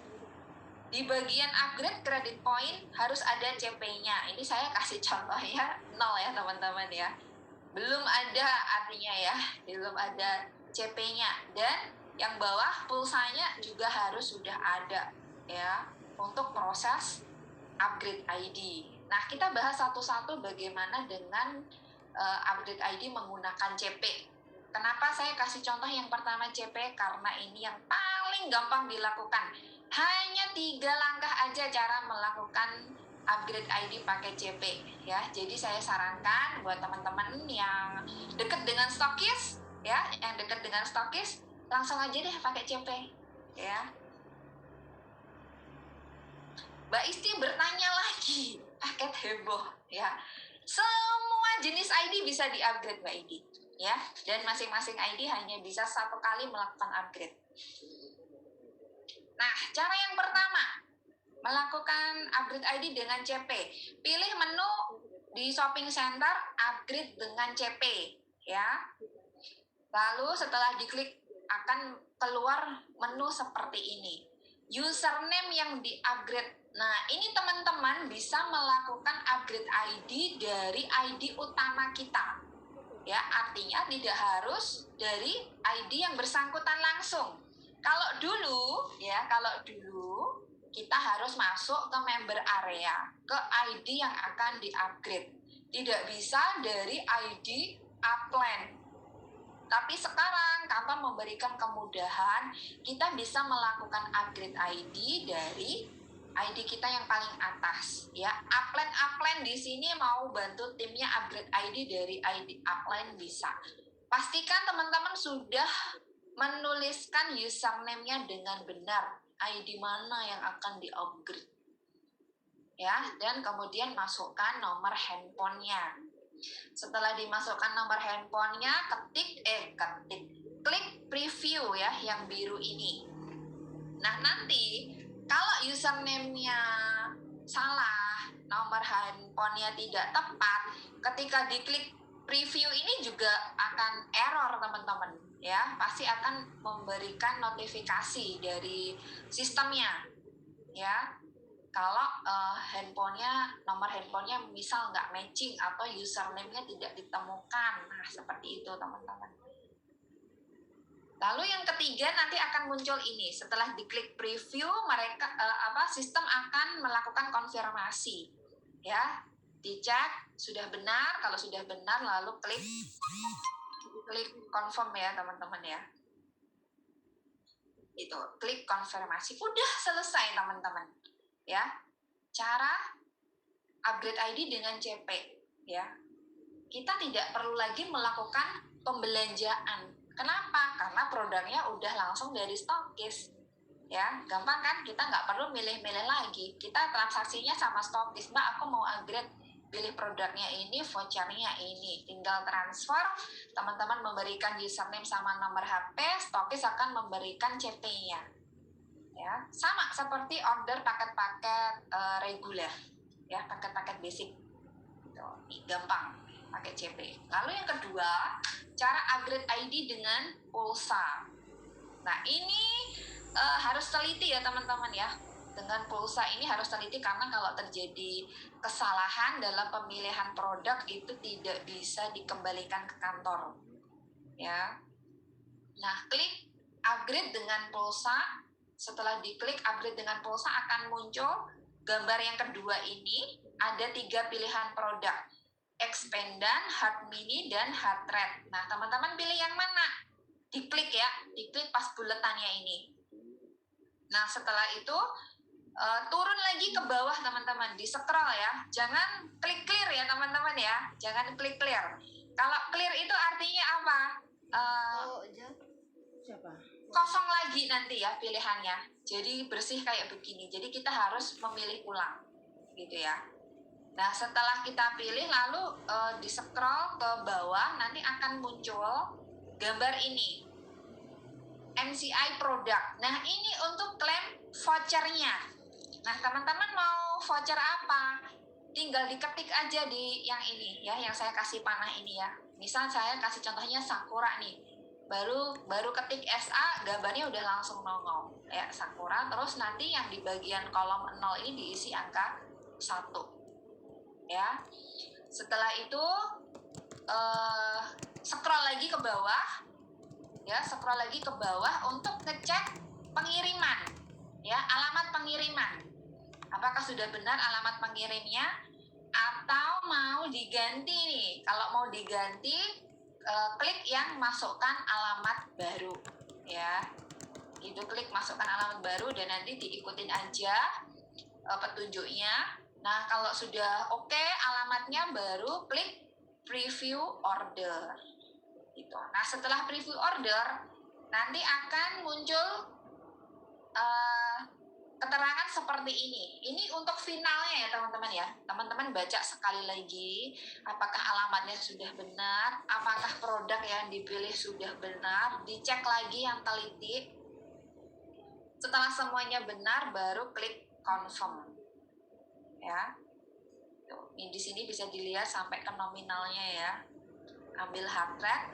di bagian upgrade credit point harus ada CP-nya. Ini saya kasih contohnya 0 ya teman-teman ya. Belum ada artinya ya, belum ada CP-nya. Dan yang bawah pulsanya juga harus sudah ada ya untuk proses upgrade ID. Nah, kita bahas satu-satu bagaimana dengan upgrade ID menggunakan CP. Kenapa saya kasih contoh yang pertama CP? Karena ini yang paling gampang dilakukan. Hanya 3 langkah aja cara melakukan upgrade ID pakai CP ya. Jadi saya sarankan buat teman-teman yang dekat dengan stokis ya, yang dekat dengan stokis langsung aja deh pakai CP ya. Mbak Isti bertanya lagi, paket heboh ya. Semua jenis ID bisa di-upgrade Mbak Idi ya, dan masing-masing ID hanya bisa 1 kali melakukan upgrade. Nah, cara yang pertama melakukan upgrade ID dengan CP. Pilih menu di shopping center, upgrade dengan CP ya. Lalu setelah diklik akan keluar menu seperti ini. Username yang di-upgrade. Nah, ini teman-teman bisa melakukan upgrade ID dari ID utama kita. Ya, artinya tidak harus dari ID yang bersangkutan langsung. Kalau dulu kita harus masuk ke member area, ke ID yang akan di-upgrade. Tidak bisa dari ID upline. Tapi sekarang kantor memberikan kemudahan, kita bisa melakukan upgrade ID dari ID kita yang paling atas ya. Upline di sini mau bantu timnya upgrade ID dari ID upline bisa. Pastikan teman-teman sudah menuliskan username-nya dengan benar. ID mana yang akan di-upgrade. Ya, dan kemudian masukkan nomor handphonenya. Setelah dimasukkan nomor handphonenya, klik preview ya yang biru ini. Nah, nanti kalau username-nya salah, nomor handphonenya tidak tepat, ketika diklik preview ini juga akan error teman-teman ya, pasti akan memberikan notifikasi dari sistemnya ya. Kalau nomor handphonenya misal nggak matching atau username-nya tidak ditemukan, nah seperti itu teman-teman. Lalu yang ketiga nanti akan muncul ini. Setelah diklik preview, sistem akan melakukan konfirmasi. Ya, dicek sudah benar. Kalau sudah benar, lalu klik confirm ya teman-teman ya. Itu klik konfirmasi. Udah selesai teman-teman. Ya, cara upgrade ID dengan CP. Ya, kita tidak perlu lagi melakukan pembelanjaan. Kenapa? Karena produknya udah langsung dari stokis. Ya, gampang kan? Kita nggak perlu milih-milih lagi. Kita transaksinya sama stokis. Mbak, aku mau upgrade, pilih produknya ini, vouchernya ini. Tinggal transfer, teman-teman memberikan username sama nomor HP, stokis akan memberikan CP-nya. Ya, sama seperti order paket-paket reguler. Ya, paket-paket basic. Gampang pakai CP. Lalu yang kedua, cara upgrade ID dengan pulsa. Nah, ini harus teliti ya teman-teman ya. Dengan pulsa ini harus teliti karena kalau terjadi kesalahan dalam pemilihan produk itu tidak bisa dikembalikan ke kantor. Ya. Nah, klik upgrade dengan pulsa. Setelah diklik upgrade dengan pulsa akan muncul gambar yang kedua ini, ada 3 pilihan produk. Expandan, Hard Mini, dan Hard Red. Nah, teman-teman pilih yang mana? Diklik ya, diklik pas buletannya ini. Nah, setelah itu turun lagi ke bawah teman-teman, di scroll ya. Jangan klik clear ya teman-teman ya, jangan klik clear. Kalau clear itu artinya apa? Siapa? kosong lagi nanti ya pilihannya. Jadi bersih kayak begini. Jadi kita harus memilih ulang, gitu ya. Nah, setelah kita pilih lalu di scroll ke bawah nanti akan muncul gambar ini. MCI produk. Nah, ini untuk klaim vouchernya. Nah, teman-teman mau voucher apa? Tinggal diketik aja di yang ini ya, yang saya kasih panah ini ya. Misal saya kasih contohnya Sakura nih. Baru ketik SA, gambarnya udah langsung nongol ya, Sakura. Terus nanti yang di bagian kolom 0 ini diisi angka 1. Ya. Setelah itu scroll lagi ke bawah. Ya, scroll lagi ke bawah untuk ngecek pengiriman. Ya, alamat pengiriman. Apakah sudah benar alamat pengirimnya atau mau diganti nih? Kalau mau diganti, klik yang masukkan alamat baru, ya. Itu klik masukkan alamat baru dan nanti diikutin aja petunjuknya. Nah, kalau sudah oke alamatnya, baru klik preview order. Gitu. Nah, setelah preview order, nanti akan muncul keterangan seperti ini. Ini untuk finalnya ya teman-teman ya. Teman-teman baca sekali lagi, apakah alamatnya sudah benar, apakah produk yang dipilih sudah benar, dicek lagi yang teliti. Setelah semuanya benar, baru klik confirm. Ya. Tuh, ini di sini bisa dilihat sampai ke nominalnya ya. Ambil heart rate,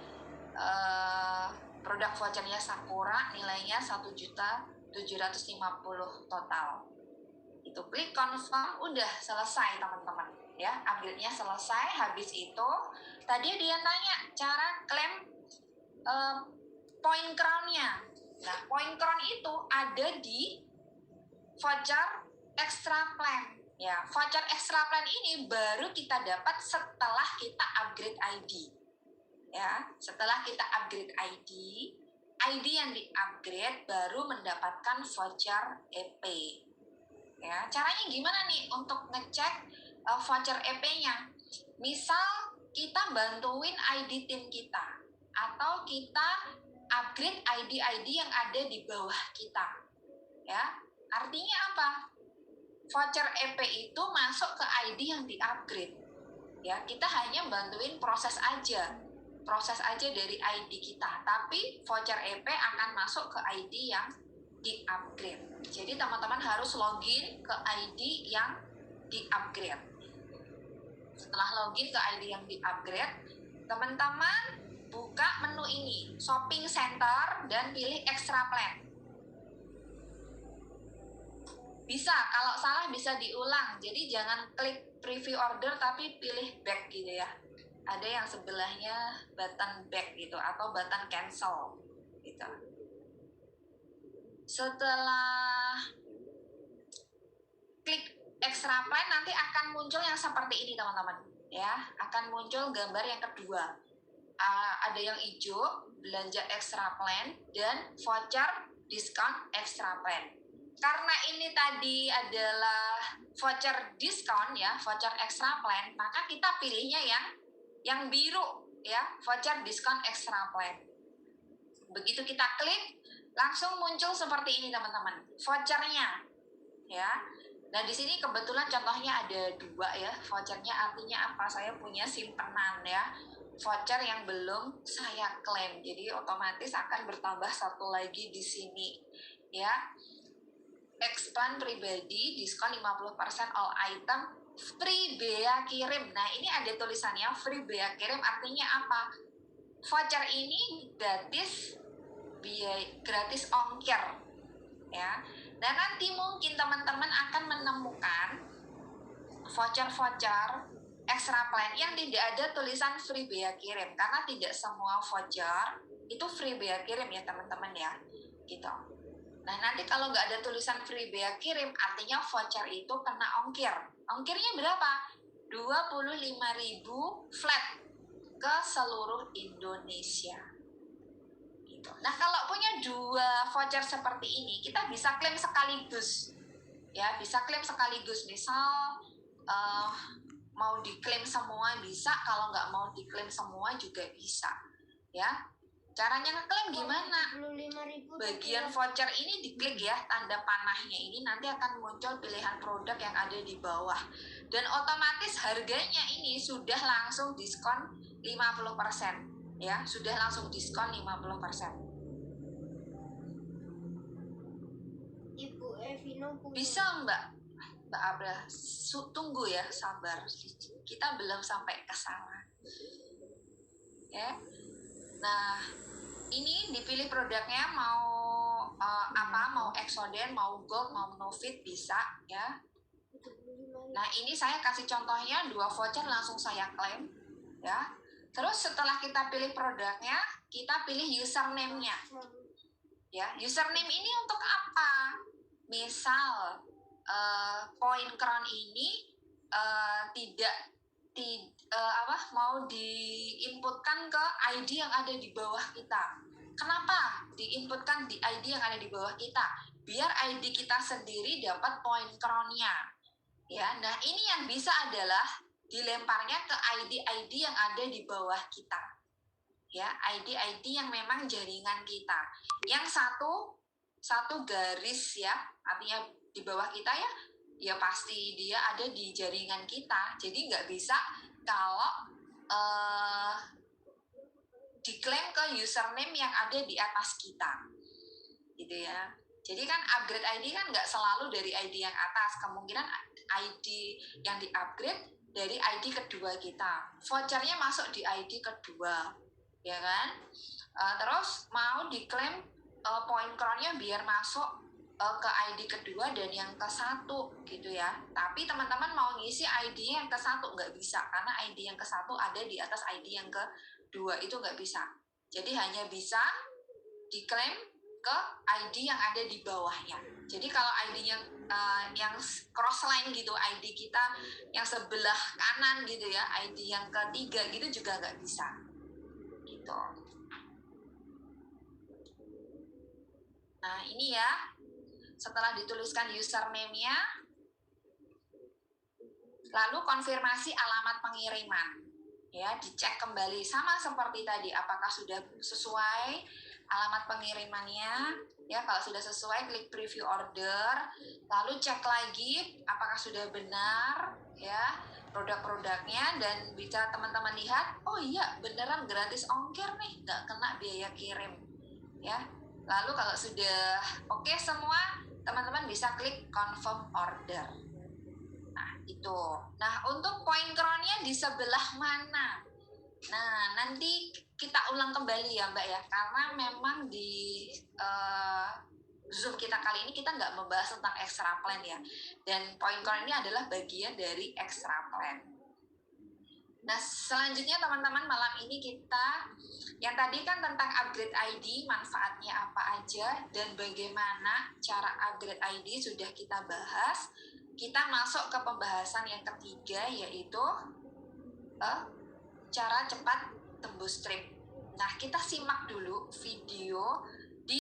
produk vouchernya Sakura, nilainya 1.750.000 total. Itu klik confirm, udah selesai teman-teman ya, ambilnya selesai. Habis itu tadi dia tanya cara klaim point crown-nya. Nah, point crown itu ada di voucher extra plan ya. Voucher extra plan ini baru kita dapat setelah kita upgrade ID ya. Setelah kita upgrade ID yang di-upgrade baru mendapatkan voucher EP. Ya, caranya gimana nih untuk ngecek voucher EP-nya? Misal kita bantuin ID tim kita atau kita upgrade ID yang ada di bawah kita. Ya, artinya apa? Voucher EP itu masuk ke ID yang di-upgrade. Ya, kita hanya bantuin proses aja dari ID kita, tapi voucher EP akan masuk ke ID yang di-upgrade. Jadi teman-teman harus login ke ID yang di-upgrade. Setelah login ke ID yang di-upgrade, teman-teman buka menu ini, shopping center, dan pilih extra plan. Bisa, kalau salah bisa diulang. Jadi jangan klik preview order tapi pilih back gitu ya. Ada yang sebelahnya button back gitu atau button cancel gitu. Setelah klik extra plan nanti akan muncul yang seperti ini teman-teman ya. Akan muncul gambar yang kedua. Ada yang hijau, belanja extra plan, dan voucher diskon extra plan. Karena ini tadi adalah voucher diskon ya, voucher extra plan, maka kita pilihnya yang biru ya, voucher diskon extra plan. Begitu kita klik, langsung muncul seperti ini teman-teman, vouchernya ya. Nah, di sini kebetulan contohnya ada 2 ya, vouchernya. Artinya apa? Saya punya simpenan ya, voucher yang belum saya klaim. Jadi otomatis akan bertambah 1 lagi di sini ya. Expand pribadi, diskon 50% all item, free bea kirim. Nah, ini ada tulisannya free bea kirim, artinya apa? Voucher ini gratis ongkir ya. Dan nanti mungkin teman-teman akan menemukan voucher-voucher extra plan yang tidak ada tulisan free bea kirim, karena tidak semua voucher itu free bea kirim ya teman-teman ya, gitu. Nah, nanti kalau nggak ada tulisan free bea kirim, artinya voucher itu kena ongkir. Ongkirnya berapa? 25.000 flat ke seluruh Indonesia. Gitu. Nah, kalau punya 2 voucher seperti ini, kita bisa klaim sekaligus. Ya, bisa klaim sekaligus. Misal mau diklaim semua bisa, kalau nggak mau diklaim semua juga bisa. Ya. Caranya ngeklaim gimana? 75.000 Bagian voucher ini diklik ya, tanda panahnya ini nanti akan muncul pilihan produk yang ada di bawah. Dan otomatis harganya ini sudah langsung diskon 50%. Ya, sudah langsung diskon 50%. Ibu Evino punya. Bisa Mbak Abra, tunggu ya, sabar. Kita belum sampai ke sana. Ya. Nah, ini dipilih produknya mau apa, mau Exoden, mau Gold, mau Novit bisa ya. Nah, ini saya kasih contohnya 2 voucher langsung saya klaim ya. Terus setelah kita pilih produknya, kita pilih username-nya. Ya, username ini untuk apa? Misal Point Crown ini mau diinputkan ke ID yang ada di bawah kita. Kenapa diinputkan di ID yang ada di bawah kita? Biar ID kita sendiri dapat Point Crown-nya. Ya, nah ini yang bisa adalah dilemparnya ke ID yang ada di bawah kita. Ya, ID yang memang jaringan kita. Yang satu garis ya, artinya di bawah kita ya pasti dia ada di jaringan kita. Jadi nggak bisa kalau diklaim ke username yang ada di atas kita, gitu ya. Jadi kan upgrade ID kan nggak selalu dari ID yang atas, kemungkinan ID yang di-upgrade dari ID kedua kita. Vouchernya masuk di ID kedua, ya kan? Terus mau diklaim Point Crown-nya biar masuk ke ID kedua dan yang ke-1 gitu ya. Tapi teman-teman mau ngisi ID yang ke-1 nggak bisa, karena ID yang ke-1 ada di atas ID yang ke-2, itu nggak bisa. Jadi hanya bisa diklaim ke ID yang ada di bawahnya. Jadi kalau ID yang cross line gitu, ID kita yang sebelah kanan gitu ya, ID yang ketiga gitu juga nggak bisa. Gitu. Nah ini ya, setelah dituliskan username-nya, lalu konfirmasi alamat pengiriman. Ya, dicek kembali sama seperti tadi, apakah sudah sesuai alamat pengirimannya. Ya, kalau sudah sesuai klik preview order, lalu cek lagi apakah sudah benar ya produk-produknya, dan bisa teman-teman lihat, oh iya beneran gratis ongkir nih, nggak kena biaya kirim ya. Lalu kalau sudah oke semua, teman-teman bisa klik confirm order. Nah, itu. Nah, untuk Point Crown-nya di sebelah mana? Nah, nanti kita ulang kembali ya Mbak ya, karena memang di Zoom kita kali ini kita nggak membahas tentang extra plan ya. Dan Point Crown ini adalah bagian dari extra plan. Nah, selanjutnya teman-teman, malam ini kita, yang tadi kan tentang upgrade ID, manfaatnya apa aja, dan bagaimana cara upgrade ID sudah kita bahas. Kita masuk ke pembahasan yang ketiga, yaitu cara cepat tembus trip. Nah, kita simak dulu video